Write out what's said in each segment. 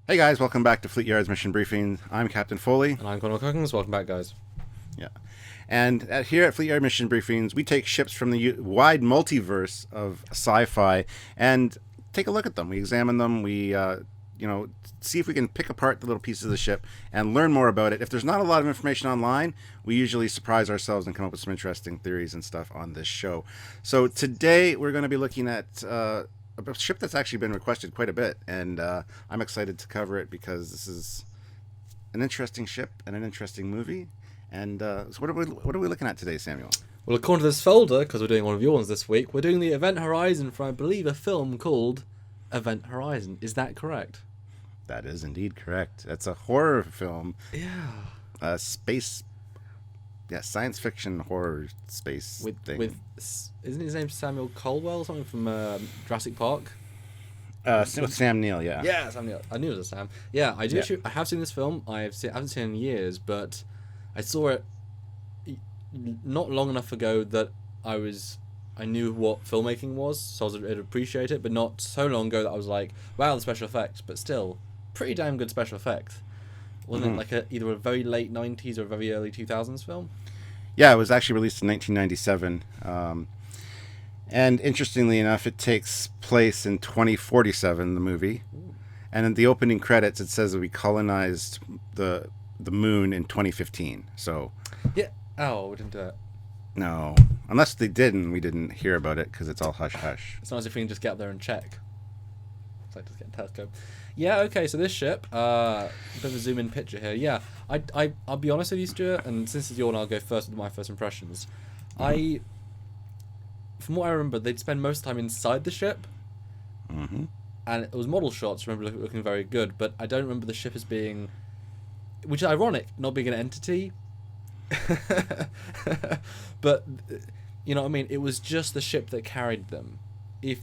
Hey guys, welcome back to Fleetyards Mission Briefing. I'm Captain Foley. And I'm Connor Cookins. Welcome back, guys. Yeah. And here at Fleetyard Mission Briefings, we take ships from the wide multiverse of sci-fi and take a look at them. We examine them. We, see if we can pick apart the little pieces of the ship and learn more about it. If there's not a lot of information online, we usually surprise ourselves and come up with some interesting theories and stuff on this show. So today we're going to be looking at a ship that's actually been requested quite a bit, and I'm excited to cover it because this is an interesting ship and an interesting movie. And so what are we looking at today, Samuel? Well, according to this folder, because we're doing one of your ones this week, we're doing the Event Horizon from, I believe, a film called Event Horizon. Is that correct? That is indeed correct. It's a horror film. Yeah. Science fiction horror space thing. Isn't his name Samuel Colwell or something from Jurassic Park? With Sam Neill, yeah. Yeah, Sam Neill. I knew it was a Sam. Yeah, I do. Yeah. I have seen this film. I haven't seen it in years, but I saw it not long enough ago that I knew what filmmaking was, so I was able to appreciate it, but not so long ago that I was like, wow, the special effects, but still, pretty damn good special effects. Wasn't it like either a very late 90s or a very early 2000s film? Yeah, it was actually released in 1997. And interestingly enough, it takes place in 2047, the movie. Ooh. And in the opening credits, it says that we colonized the moon in 2015. So, yeah. Oh, we didn't do it. No, unless they did and we didn't hear about it because it's all hush hush. It's nice if we can just get up there and check. It's like just get a telescope. Yeah. Okay. So this ship, bit of a zoom in picture here. Yeah. I'll be honest with you, Stuart, and since it's your one, I'll go first with my first impressions. From what I remember, they'd spend most of the time inside the ship. And it was model shots. I remember looking very good, but I don't remember the ship as being, which is ironic, not being an entity. But you know what I mean, it was just the ship that carried them, if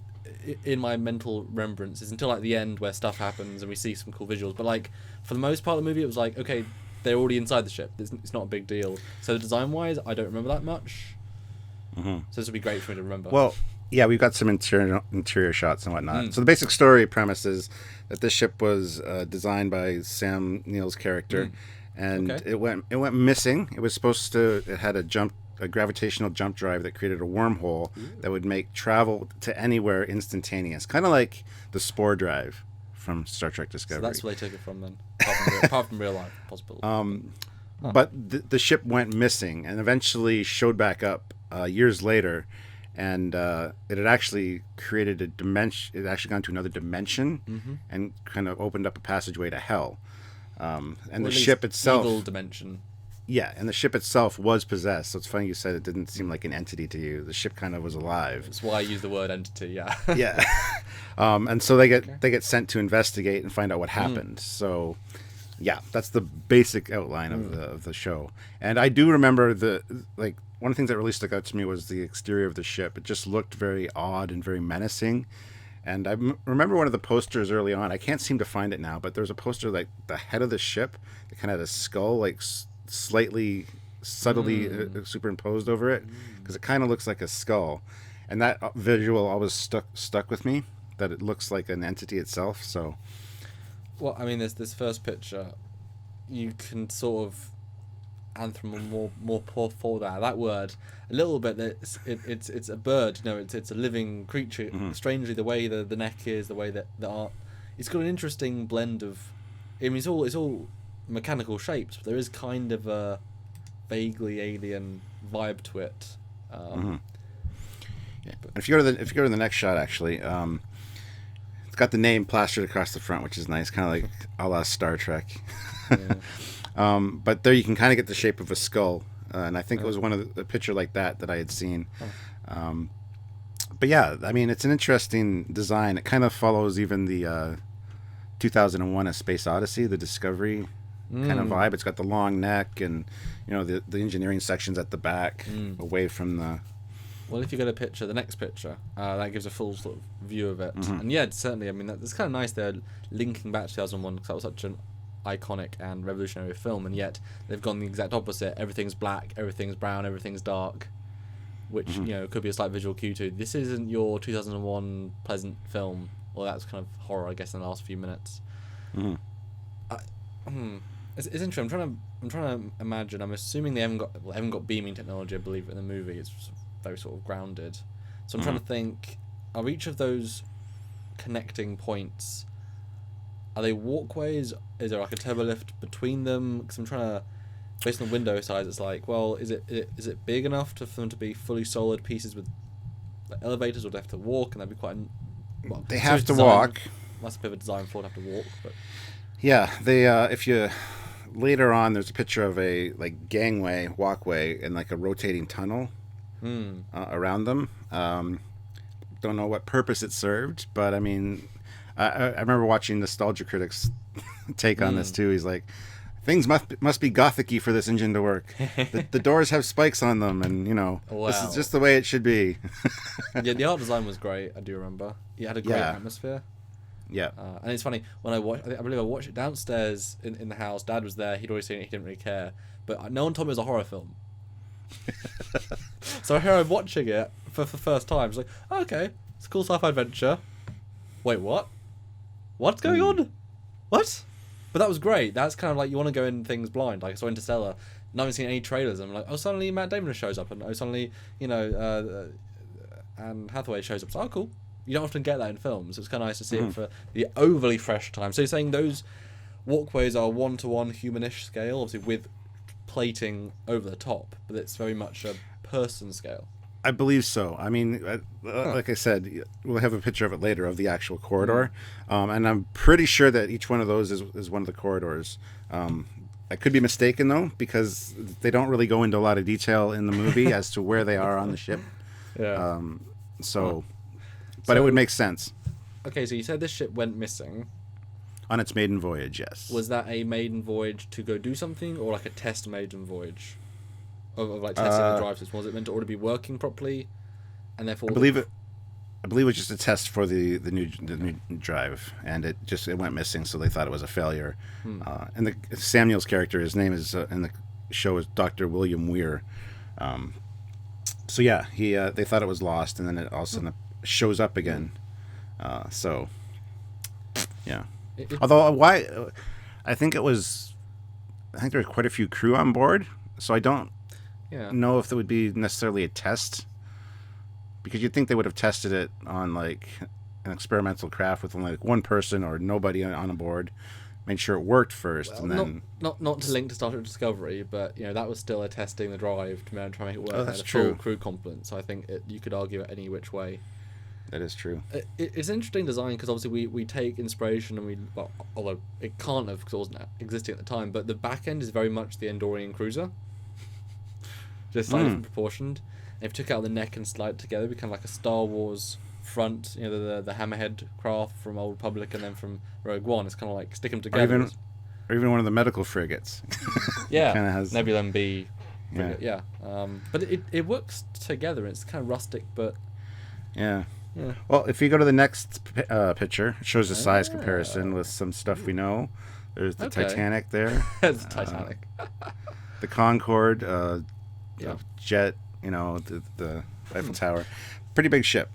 in my mental remembrances, until like the end where stuff happens and we see some cool visuals. But like for the most part of the movie, it was like, okay, they're already inside the ship, it's not a big deal. So design wise, I don't remember that much. So this would be great for me to remember. Well, yeah, we've got some interior shots and whatnot. So the basic story premise is that this ship was designed by Sam Neill's character. And okay. it went missing. It was supposed to. It had a gravitational jump drive that created a wormhole that would make travel to anywhere instantaneous, kind of like the Spore drive from Star Trek Discovery. So that's where they took it from then, apart from real life possibility. But the ship went missing and eventually showed back up years later, and it had actually created a dimension. It had actually gone to another dimension and kind of opened up a passageway to hell. And the ship itself, evil dimension. Yeah, and the ship itself was possessed. So it's funny you said it didn't seem like an entity to you. The ship kind of was alive. That's why I use the word entity. Yeah. Yeah. And so they get sent to investigate and find out what happened. So, yeah, that's the basic outline of the show. And I do remember one of the things that really stuck out to me was the exterior of the ship. It just looked very odd and very menacing. And I remember one of the posters early on. I can't seem to find it now, but there was a poster like the head of the ship that kind of had a skull like slightly subtly superimposed over it, because it kind of looks like a skull. And that visual always stuck with me, that it looks like an entity itself. So, well, I mean, this first picture, you can sort of more pour forward that word a little bit. That it's a bird, you know, it's a living creature. Strangely, the way the neck is, the way that the art, it's got an interesting blend of, I mean, it's all mechanical shapes, but there is kind of a vaguely alien vibe to it. Yeah. If you go to the next shot, actually, it's got the name plastered across the front, which is nice, kind of like a la Star Trek. Yeah. But there you can kind of get the shape of a skull, and I think it was one of the picture like that I had seen. But yeah, I mean, it's an interesting design. It kind of follows even the 2001: A Space Odyssey, the Discovery kind of vibe. It's got the long neck and, you know, the engineering sections at the back, away from the. Well, if you get a picture, the next picture, that gives a full sort of view of it. And yeah, certainly, I mean, it's kind of nice they're linking back to 2001, because that was such an iconic and revolutionary film, and yet they've gone the exact opposite. Everything's black, everything's brown, everything's dark, which you know, could be a slight visual cue to this isn't your 2001 pleasant film, or that's kind of horror, I guess, in the last few minutes. It's interesting. I'm trying to imagine. I'm assuming they haven't got beaming technology. I believe in the movie. It's very sort of grounded. So I'm trying to think. Are each of those connecting points? Are they walkways? Is there like a turbo lift between them? Because I'm trying to, based on the window size, it's like, well, is it big enough for them to be fully solid pieces with like, elevators, or do they have to walk? And that'd be quite. Well, They have to walk. Must be a bit of a design flaw to have to walk, but. Yeah, they if you later on, there's a picture of a like gangway walkway and like a rotating tunnel around them. Don't know what purpose it served, but I mean, I remember watching Nostalgia Critics take on this too. He's like, things must be gothic-y for this engine to work. The doors have spikes on them, and this is just the way it should be. Yeah, the art design was great. I do remember. It had a great atmosphere. Yeah. And it's funny, when I believe I watched it downstairs in the house. Dad was there. He'd already seen it. He didn't really care. But no one told me it was a horror film. So here I'm watching it for the first time. It's like, oh, okay, it's a cool sci-fi adventure. Wait, what? What's going on? What? But that was great. That's kind of like, you want to go in things blind. Like I saw Interstellar, not even seen any trailers. I'm like, oh, suddenly Matt Damon shows up, and oh, suddenly Anne Hathaway shows up. So, oh, cool. You don't often get that in films. It's kind of nice to see it for the overly fresh time. So you're saying those walkways are 1-to-1 humanish scale, obviously with plating over the top, but it's very much a person scale. I believe so. I mean, like I said, we'll have a picture of it later of the actual corridor, and I'm pretty sure that each one of those is one of the corridors. I could be mistaken though, because they don't really go into a lot of detail in the movie as to where they are on the ship. Yeah. But it would make sense. Okay, so you said this ship went missing. On its maiden voyage, yes. Was that a maiden voyage to go do something, or like a test maiden voyage? Of like testing the drive system? Was it meant to already be working properly? And therefore... I believe it was just a test for the new drive, and it went missing, so they thought it was a failure. And Samuel's character, his name is in the show is Dr. William Weir. So yeah, they thought it was lost, and then it all of a sudden shows up again. So yeah. Although I think there was quite a few crew on board, so I don't know if there would be necessarily a test, because you'd think they would have tested it on like an experimental craft with only like one person or nobody on board, made sure it worked first, and then not to link to Star Trek Discovery, but that was still a testing the drive to try and make it work. Oh, that's at a true. Full crew complement, so I think you could argue it any which way. That is true. It's an interesting design, because obviously we take inspiration, and although it can't have, because it wasn't existing at the time, but the back end is very much the Andorian cruiser, just slightly different proportioned. And if you took out the neck and slide it together, it'd become like a Star Wars front, the Hammerhead craft from Old Republic and then from Rogue One. It's kind of like stick them together. Or even one of the medical frigates. Yeah, kind of has Nebula and B. Yeah. But it works together. It's kind of rustic, but yeah. Well, if you go to the next picture, it shows a size comparison with some stuff we know. There's the Titanic there. It's Titanic. The Concorde, jet, the Eiffel Tower. Pretty big ship.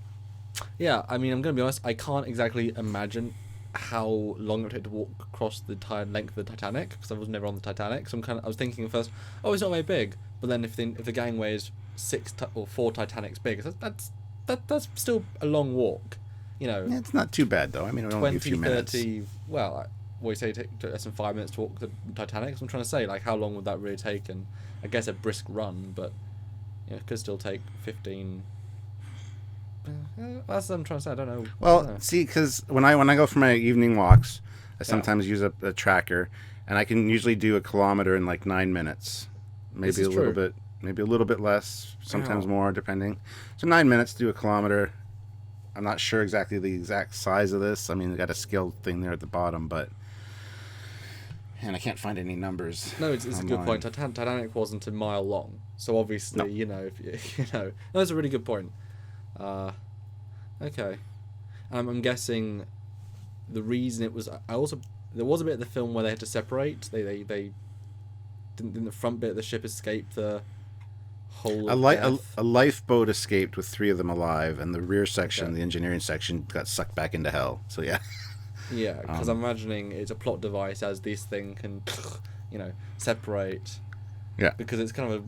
Yeah, I mean, I'm going to be honest, I can't exactly imagine how long it would take to walk across the entire length of the Titanic, because I was never on the Titanic. So I was thinking at first, it's not very big. But then if the gangway is 4 Titanics big, that's still a long walk. Yeah, it's not too bad though. I mean, it only be a few minutes. 30, well, we say it took less than 5 minutes to walk the Titanic. So I'm trying to say, like, how long would that really take? And I guess a brisk run, but it could still take 15. That's what I'm trying to say. I don't know. Well, see, because when I go for my evening walks, I sometimes use a tracker, and I can usually do a kilometer in like 9 minutes, maybe a little bit less, sometimes more, depending. So 9 minutes to do a kilometer. I'm not sure exactly the exact size of this. I mean, they got a scale thing there at the bottom, and I can't find any numbers. No, it's a good point. Titanic wasn't a mile long, so obviously, that's a really good point. Okay. I'm guessing the reason it was... there was a bit of the film where they had to separate. They didn't the front bit of the ship escape the whole a lifeboat escaped with 3 of them alive, and the rear section, the engineering section, got sucked back into hell. So yeah. Yeah, because I'm imagining it's a plot device as this thing can, separate. Yeah. Because it's kind of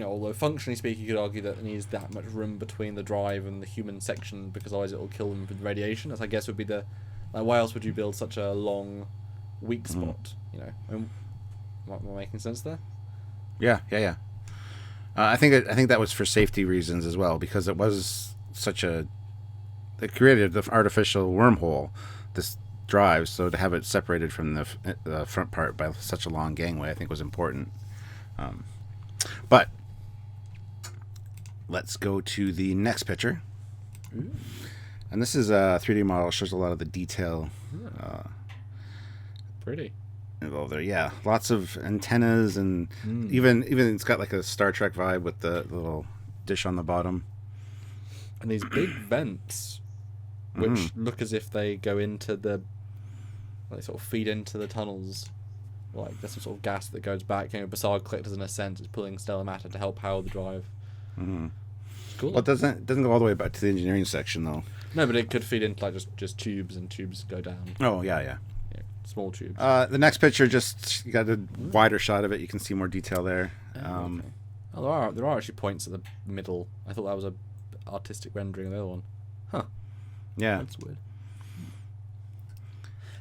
although functionally speaking, you could argue that it needs that much room between the drive and the human section because otherwise it will kill them with radiation. As I guess would be why else would you build such a long, weak spot? Am I making sense there? Yeah. I think that was for safety reasons as well, because it was it created the artificial wormhole, this drive. So to have it separated from the front part by such a long gangway, I think was important. But let's go to the next picture. Ooh. And this is a 3D model. Shows a lot of the detail. Pretty. Involved there, yeah. Lots of antennas, and even it's got like a Star Trek vibe with the little dish on the bottom. And these big vents, which look as if they go into they sort of feed into the tunnels. Like there's some sort of gas that goes back. Bassard collectors in a sense, it's pulling stellar matter to help power the drive. Mm-hmm. It's cool. Well, it doesn't go all the way back to the engineering section though. No, but it could feed into like just tubes, and tubes go down. Oh yeah. Small tubes. The next picture, just you got a wider shot of it. You can see more detail there. Okay. Oh, there are actually points at the middle. I thought that was a artistic rendering of the other one. Huh. Yeah. That's weird.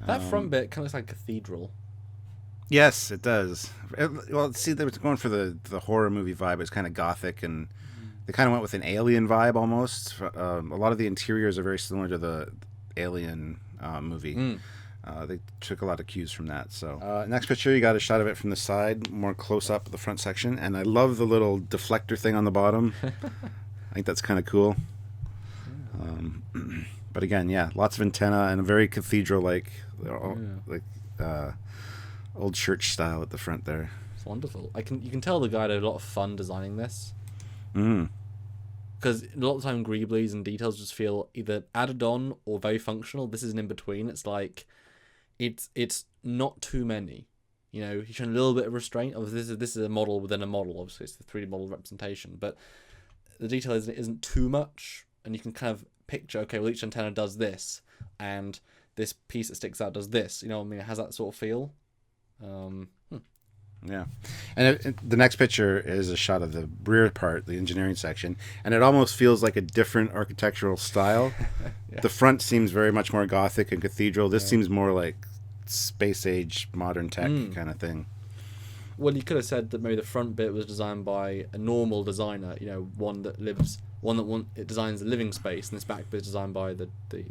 That front bit kind of looks like a cathedral. Yes, it does. Well, see, they were going for the horror movie vibe. It's kind of gothic, and they kind of went with an alien vibe almost. A lot of the interiors are very similar to the Alien movie. They took a lot of cues from that. So next picture, you got a shot of it from the side, more close up, the front section. And I love the little deflector thing on the bottom. I think that's kind of cool. But again, yeah, lots of antenna and a very cathedral-like, old church style at the front there. It's wonderful. You can tell the guy had a lot of fun designing this. Because a lot of the time, greeblies and details just feel either added on or very functional. This is an in-between. It's like, it's not too many. He's showing a little bit of restraint. Obviously, this is a model within a model. Obviously, it's the 3D model representation. But the detail isn't too much. And you can kind of picture, okay, well, each antenna does this. And this piece that sticks out does this. You know what I mean? It has that sort of feel. Yeah, and the next picture is a shot of the rear part, the engineering section, and it almost feels like a different architectural style. Yeah. The front seems very much more gothic and cathedral. This seems more like space age modern tech kind of thing. Well, you could have said that maybe the front bit was designed by a normal designer, one that designs the living space, and this back bit is designed by the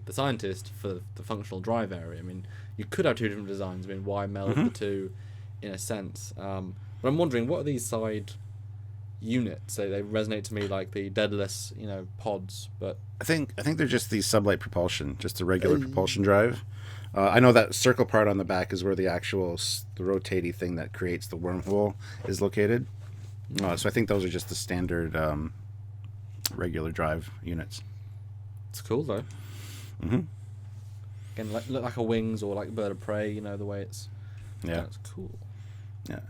scientist for the functional drive area. I mean, you could have two different designs. I mean, why meld the two? In a sense, but I'm wondering, what are these side units? They resonate to me like the deadless, pods. But I think they're just the sublight propulsion, just a regular propulsion drive. I know that circle part on the back is where the actual the rotating thing that creates the wormhole is located. So I think those are just the standard regular drive units. It's cool though. Again, look like a wings or like a bird of prey. The way it's. Yeah, that's cool. Yeah,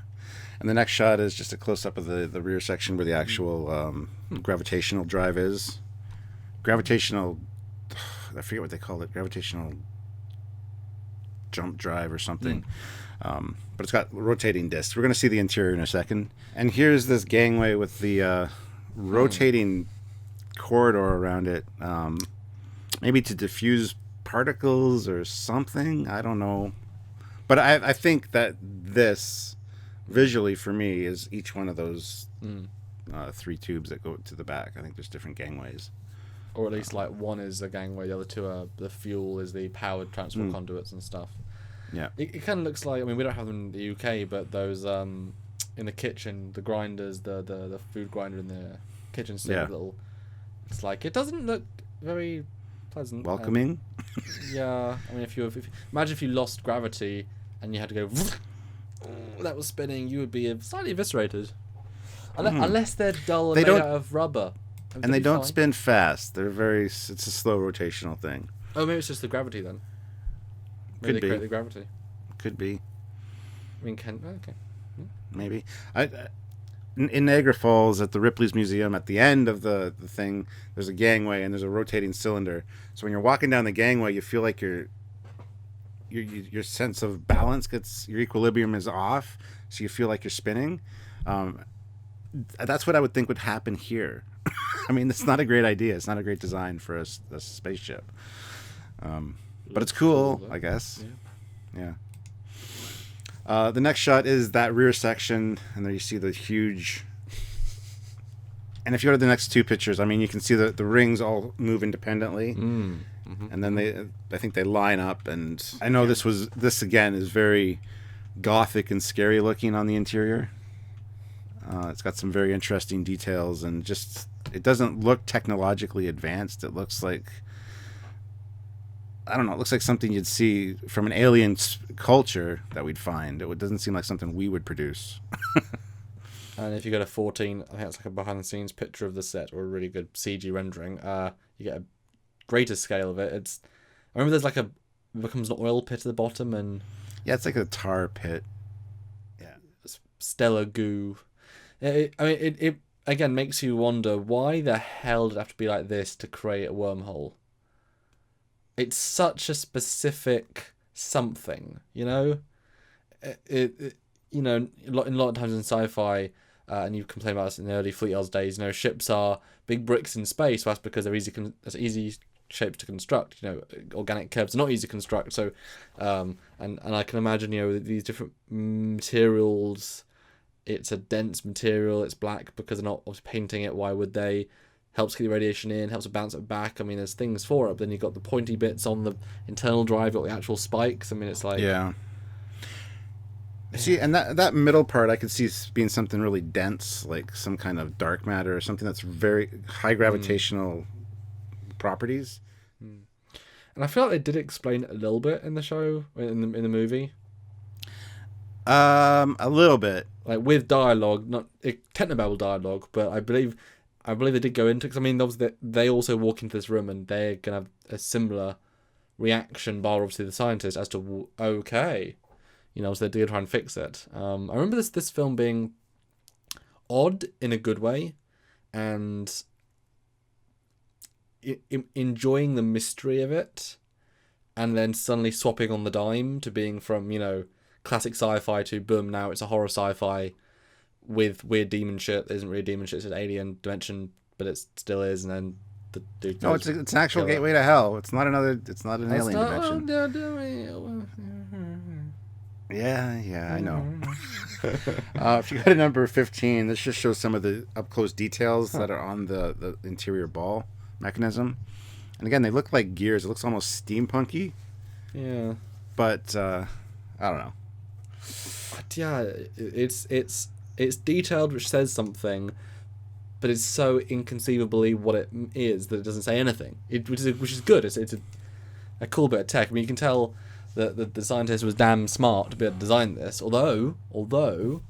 and the next shot is just a close up of the rear section where the actual gravitational drive is. Gravitational, I forget what they call it. Gravitational jump drive or something. But it's got rotating discs. We're going to see the interior in a second. And here's this gangway with the rotating corridor around it, maybe to diffuse particles or something. I don't know. But I think that this, visually for me, is each one of those 3 tubes that go to the back. I think there's different gangways. Or at least like one is the gangway, the other two are the fuel, is the powered transport conduits and stuff. Yeah. It kind of looks like, we don't have them in the UK, but those in the kitchen, the grinders, the food grinder in the kitchen sink, little. It's like, it doesn't look very pleasant. Welcoming. Yeah. I mean, if imagine if you lost gravity and you had to go, that was spinning, you would be slightly eviscerated. Unless they're dull and made out of rubber. And they don't spin fast. It's a slow rotational thing. Oh, maybe it's just the gravity then. Maybe they create the gravity. Could be. I mean, okay. Maybe. In Niagara Falls, at the Ripley's Museum, at the end of the thing, there's a gangway and there's a rotating cylinder. So when you're walking down the gangway, you feel like you're your sense of balance gets, your equilibrium is off, so you feel like you're spinning. That's what I would think would happen here. I mean, it's not a great idea. It's not a great design for a spaceship. But it's cool, I guess. Yeah. The next shot is that rear section, and there you see the huge. And if you go to the next two pictures, I mean, you can see the rings all move independently, and then I think they line up. And I know this again is very gothic and scary looking on the interior. It's got some very interesting details, and just it doesn't look technologically advanced. It looks like, I don't know, it looks like something you'd see from an alien culture that we'd find. It doesn't seem like something we would produce. And if you go to 14, I think it's like a behind-the-scenes picture of the set or a really good CG rendering. You get a greater scale of it. I remember there's it becomes an oil pit at the bottom, and yeah, it's like a tar pit. Yeah, stellar goo. It again makes you wonder, why the hell did it have to be like this to create a wormhole? It's such a specific something, you know. You know, a lot of times in sci-fi, and you complain about this in the early Fleetyards days. You know, ships are big bricks in space. Well, that's because they're easy shapes to construct. You know, organic curves are not easy to construct. So, and I can imagine, you know, these different materials. It's a dense material. It's black because they're not painting it. Why would they? Helps keep the radiation in. Helps to bounce it back. I mean, there's things for it. But then you've got the pointy bits on the internal drive. Got the actual spikes. I mean, it's like yeah. See, and that middle part I could see being something really dense, like some kind of dark matter or something that's very high gravitational properties. And I feel like they did explain it a little bit in the show, in the movie. A little bit, like with dialogue, not technobabble dialogue, but I believe they did go into, because I mean, obviously they also walk into this room and they're gonna have a similar reaction, bar obviously the scientist, as to okay. You know, so they did try and fix it. I remember this film being odd in a good way, and enjoying the mystery of it, and then suddenly swapping on the dime to being from, you know, classic sci-fi to boom, now it's a horror sci-fi with weird demon shit. It isn't really demon shit, it's an alien dimension, but it still is. And then the dude goes, no, it's an actual gateway to hell. It's not an alien dimension. Yeah, I know. If you go to number 15, this just shows some of the up-close details that are on the interior ball mechanism. And again, they look like gears. It looks almost steampunky. Yeah. But, I don't know. But yeah, it's detailed, which says something, but it's so inconceivably what it is that it doesn't say anything. Which is good. It's a cool bit of tech. I mean, you can tell the scientist was damn smart to be able to design this. Although,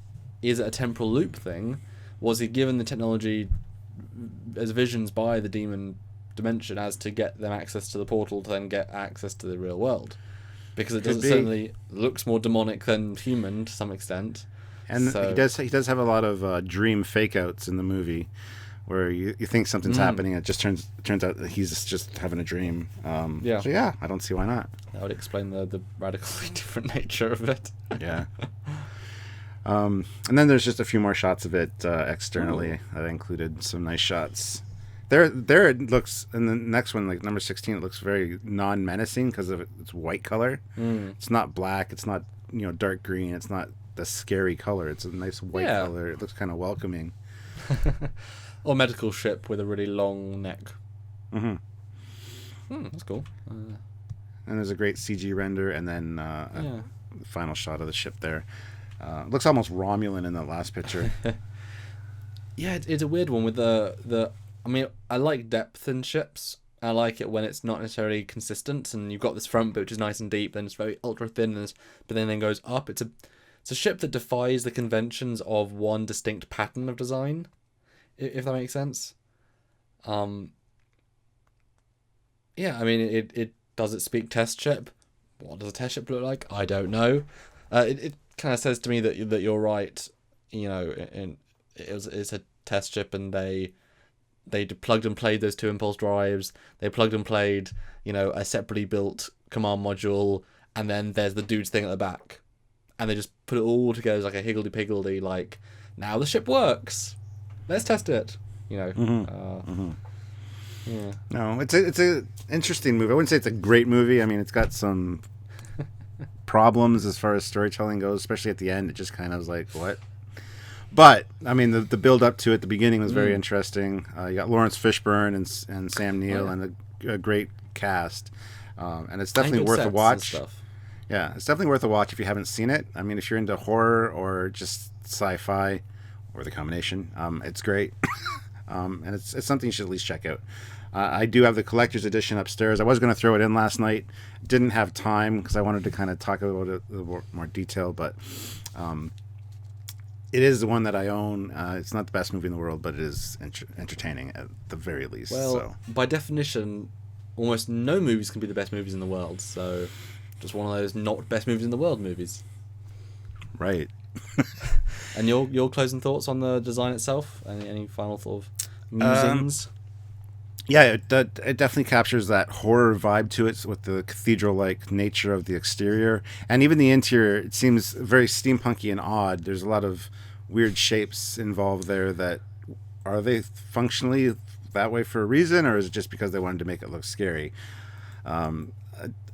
is it a temporal loop thing? Was he given the technology as visions by the demon dimension as to get them access to the portal to then get access to the real world? Because it certainly looks more demonic than human to some extent. And so, he does have a lot of dream fake outs in the movie, where you think something's happening, and it just turns out that he's just having a dream. Yeah. So yeah, I don't see why not. That would explain the radically different nature of it. Yeah. And then there's just a few more shots of it externally. I included some nice shots. There it looks, in the next one, like number 16, it looks very non-menacing because of its white color. It's not black. It's not, you know, dark green. It's not the scary color. It's a nice white color. It looks kind of welcoming. Or medical ship with a really long neck. That's cool. And there's a great CG render, and then the final shot of the ship there. Looks almost Romulan in the last picture. Yeah, it's a weird one with the. I mean, I like depth in ships. I like it when it's not necessarily consistent, and you've got this front bit which is nice and deep, then it's very ultra thin, but then goes up. It's a ship that defies the conventions of one distinct pattern of design, if that makes sense. Yeah, I mean, it does it speak test ship? What does a test ship look like? I don't know. It kind of says to me that you're right. You know, it's a test ship, and they plugged and played those two impulse drives. They plugged and played, you know, a separately built command module and then there's the dude's thing at the back, and they just put it all together as like a higgledy-piggledy, like, now the ship works. Let's test it. You know. Yeah. No, it's a interesting movie. I wouldn't say it's a great movie. I mean, it's got some problems as far as storytelling goes, especially at the end. It just kind of was like, what? But I mean, the build up to it, the beginning was very interesting. You got Lawrence Fishburne and Sam Neill and a great cast, and it's definitely worth a watch. Yeah, it's definitely worth a watch if you haven't seen it. I mean, if you're into horror or just sci-fi or the combination, it's great. And it's something you should at least check out. I do have the collector's edition upstairs. I was going to throw it in last night. Didn't have time because I wanted to kind of talk about it a little more detail, but it is the one that I own. It's not the best movie in the world, but it is entertaining at the very least. Well, so. By definition, almost no movies can be the best movies in the world, so just one of those not best movies in the world movies. Right. And your closing thoughts on the design itself? Any final sort of musings? Yeah, it definitely captures that horror vibe to it with the cathedral-like nature of the exterior. And even the interior, it seems very steampunky and odd. There's a lot of weird shapes involved there that, are they functionally that way for a reason, or is it just because they wanted to make it look scary?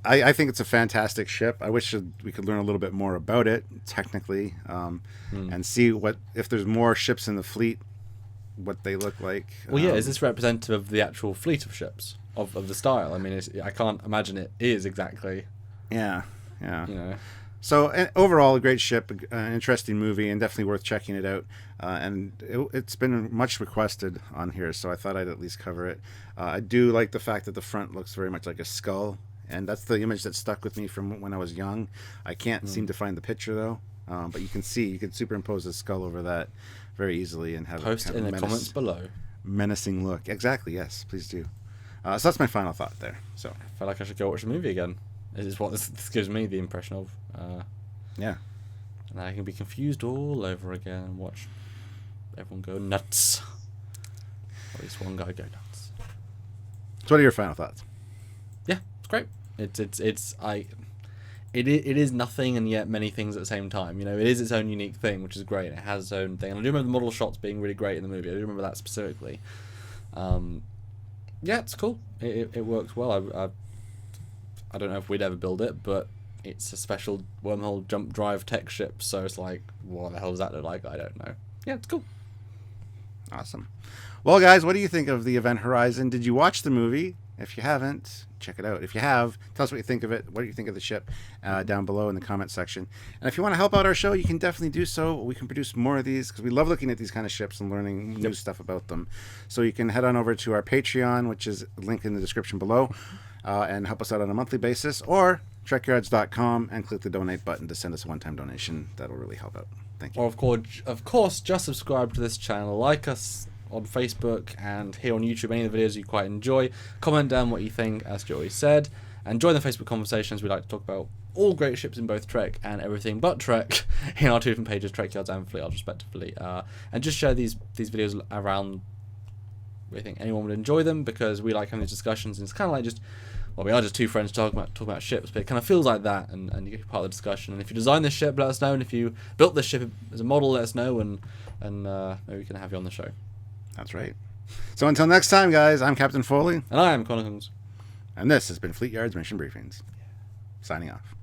I think it's a fantastic ship. I wish we could learn a little bit more about it, technically, and see if there's more ships in the fleet, what they look like. Well, yeah, is this representative of the actual fleet of ships, of the style? I mean, I can't imagine it is exactly. Yeah. You know. So overall, a great ship, an interesting movie, and definitely worth checking it out. And it's been much requested on here, so I thought I'd at least cover it. I do like the fact that the front looks very much like a skull, and that's the image that stuck with me from when I was young. I can't seem to find the picture though, but you can superimpose a skull over that very easily and have post kind in of the comments below. Menacing look. Exactly. Yes, please do. So that's my final thought there. So I feel like I should go watch the movie again. This is what this gives me the impression of. Yeah. And I can be confused all over again and watch everyone go nuts. Or at least one guy go nuts. So what are your final thoughts? Yeah, it's great. It is nothing and yet many things at the same time. You know, it is its own unique thing, which is great. It has its own thing. And I do remember the model shots being really great in the movie. I do remember that specifically. Yeah, it's cool. It works well. I don't know if we'd ever build it, but it's a special wormhole jump drive tech ship, so it's like, what the hell does that look like? I don't know. Yeah, it's cool. Awesome. Well, guys, what do you think of the Event Horizon? Did you watch the movie? If you haven't, check it out. If you have, tell us what you think of it. What do you think of the ship down below in the comment section. And if you want to help out our show, you can definitely do so. We can produce more of these because we love looking at these kind of ships and learning new stuff about them. So you can head on over to our Patreon, which is linked in the description below, and help us out on a monthly basis, or Trekyards.com and click the donate button to send us a one-time donation. That'll really help out. Thank you. Or of course, just subscribe to this channel, like us on Facebook and here on YouTube, any of the videos you quite enjoy. Comment down what you think, as Joey said, and join the Facebook conversations. We like to talk about all great ships in both Trek and everything but Trek in our two different pages, Trekyards and Fleetyards respectively, and just share these videos around. We think anyone would enjoy them because we like having these discussions, and it's kind of like just, well, we are just two friends talking about ships, but it kind of feels like that, and you get part of the discussion. And if you design this ship, let us know, and if you built this ship as a model, let us know, and maybe we can have you on the show. That's right. So until next time, guys, I'm Captain Foley. And I am Connor Hungs. And this has been Fleetyards Mission Briefings. Signing off.